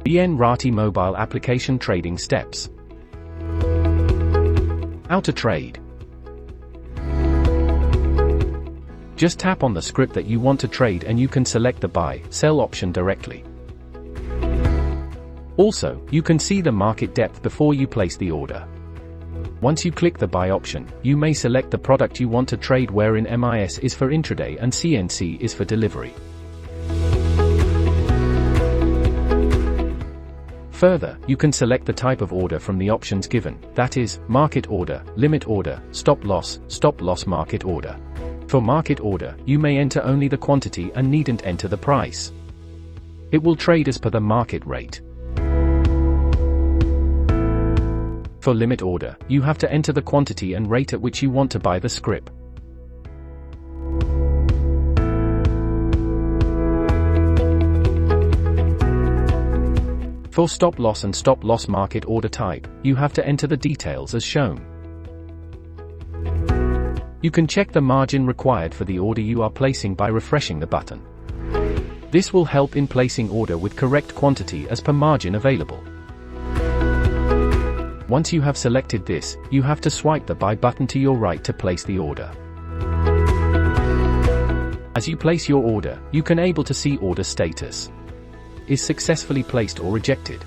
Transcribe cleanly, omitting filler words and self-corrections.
BNRSL mobile application trading steps. How to trade. Just tap on the script that you want to trade and you can select the buy, sell option directly. Also, you can see the market depth before you place the order. Once you click the buy option, you may select the product you want to trade, wherein MIS is for intraday and CNC is for delivery. Further, you can select the type of order from the options given, that is, market order, limit order, stop loss market order. For market order, you may enter only the quantity and needn't enter the price. It will trade as per the market rate. For limit order, you have to enter the quantity and rate at which you want to buy the scrip. For stop loss and stop loss market order type, you have to enter the details as shown. You can check the margin required for the order you are placing by refreshing the button. This will help in placing order with correct quantity as per margin available. Once you have selected this, you have to swipe the buy button to your right to place the order. As you place your order, you can able to see order status. Is successfully placed or rejected.